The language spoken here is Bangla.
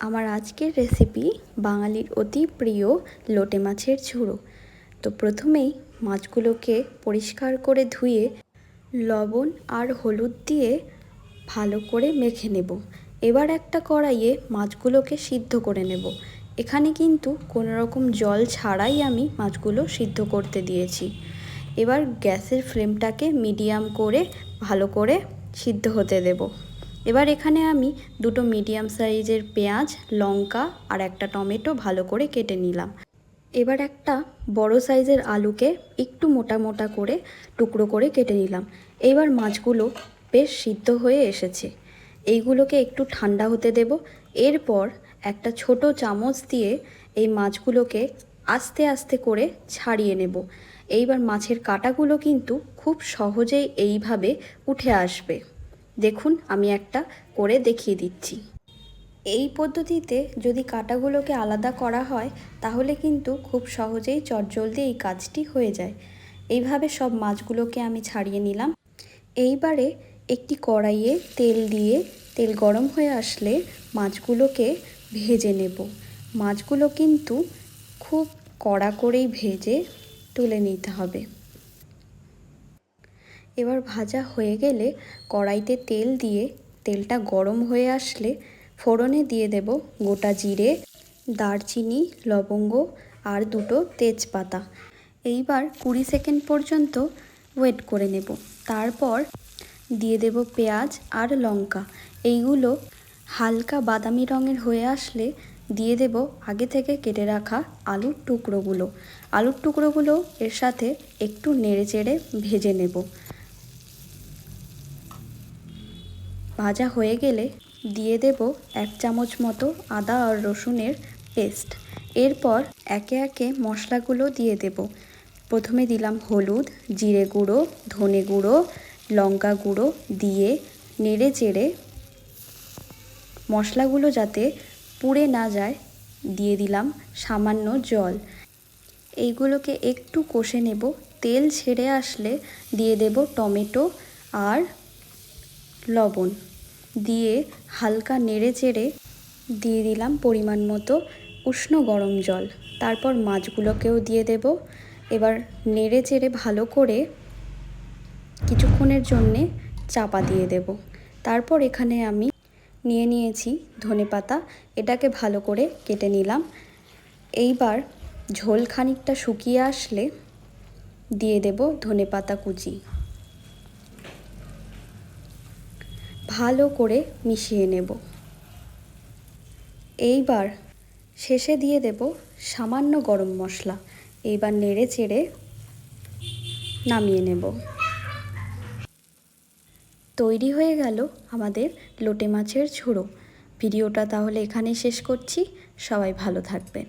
আমার আজকের রেসিপি বাঙালির অতি প্রিয় লোটে মাছের ঝুড়ো। তো প্রথমেই মাছগুলোকে পরিষ্কার করে ধুয়ে লবণ আর হলুদ দিয়ে ভালো করে মেখে নেব। এবার একটা কড়াইয়ে মাছগুলোকে সিদ্ধ করে নেব। এখানে কিন্তু কোনো রকম জল ছাড়াই আমি মাছগুলো সিদ্ধ করতে দিয়েছি। এবার গ্যাসের ফ্লেমটাকে মিডিয়াম করে ভালো করে সিদ্ধ হতে দেব। এবার এখানে আমি দুটো মিডিয়াম সাইজের পেঁয়াজ, লঙ্কা আর একটা টমেটো ভালো করে কেটে নিলাম। এবার একটা বড় সাইজের আলুকে একটু মোটা মোটা করে টুকরো করে কেটে নিলাম। এবার মাছগুলো বেশ সিদ্ধ হয়ে এসেছে, এইগুলোকে একটু ঠান্ডা হতে দেব। এরপর একটা ছোট চামচ দিয়ে এই মাছগুলোকে আস্তে আস্তে করে ছাড়িয়ে নেব। এইবার মাছের কাঁটাগুলো কিন্তু খুব সহজেই এইভাবে উঠে আসবে। দেখুন, আমি একটা করে দেখিয়ে দিচ্ছি। এই পদ্ধতিতে যদি কাঁটাগুলোকে আলাদা করা হয় তাহলে কিন্তু খুব সহজেই চটজলদি এই কাজটি হয়ে যায়। এইভাবে সব মাছগুলোকে আমি ছাড়িয়ে নিলাম। এইবারে একটি কড়াইয়ে তেল দিয়ে তেল গরম হয়ে আসলে মাছগুলোকে ভেজে নেব। মাছগুলো কিন্তু খুব কড়া করেই ভেজে তুলে নিতে হবে। এবার ভাজা হয়ে গেলে কড়াইতে তেল দিয়ে তেলটা গরম হয়ে আসলে ফোড়নে দিয়ে দেব গোটা জিরে, দারচিনি, লবঙ্গ আর দুটো তেজপাতা। এইবার 20 সেকেন্ড পর্যন্ত ওয়েট করে নেব। তারপর দিয়ে দেব পেঁয়াজ আর লঙ্কা। এইগুলো হালকা বাদামি রঙের হয়ে আসলে দিয়ে দেব আগে থেকে কেটে রাখা আলুর টুকরোগুলো। আলুর টুকরোগুলো এর সাথে একটু নেড়েচেড়ে ভেজে নেব। ভাজা হয়ে গেলে দিয়ে দেব 1 চামচ মতো আদা আর রসুনের পেস্ট। এরপর একে একে মশলাগুলো দিয়ে দেব। প্রথমে দিলাম হলুদ, জিরে গুঁড়ো, ধনে গুঁড়ো, লঙ্কা গুঁড়ো দিয়ে নেড়ে চেড়ে মশলাগুলো যাতে পুড়ে না যায় দিয়ে দিলাম সামান্য জল। এইগুলোকে একটু কষে নেব। তেল ছেড়ে আসলে দিয়ে দেব টমেটো আর লবণ দিয়ে হালকা নেড়ে চেড়ে দিয়ে দিলাম পরিমাণ মতো উষ্ণ গরম জল। তারপর মাছগুলোকেও দিয়ে দেব। এবার নেড়ে চেড়ে ভালো করে কিছুক্ষণের জন্যে চাপা দিয়ে দেব। তারপর এখানে আমি নিয়েছি ধনেপাতা, এটাকে ভালো করে কেটে নিলাম। এইবার ঝোল খানিকটা শুকিয়ে আসলে দিয়ে দেব ধনেপাতা কুচি। ভালো করে মিশিয়ে নেব। এইবার শেষে দিয়ে দেব সামান্য গরম মশলা। এইবার নেড়ে চেড়ে নামিয়ে নেব। তৈরি হয়ে গেল আমাদের লোটে মাছের ঝুড়ো। ভিডিওটা তাহলে এখানেই শেষ করছি। সবাই ভালো থাকবেন।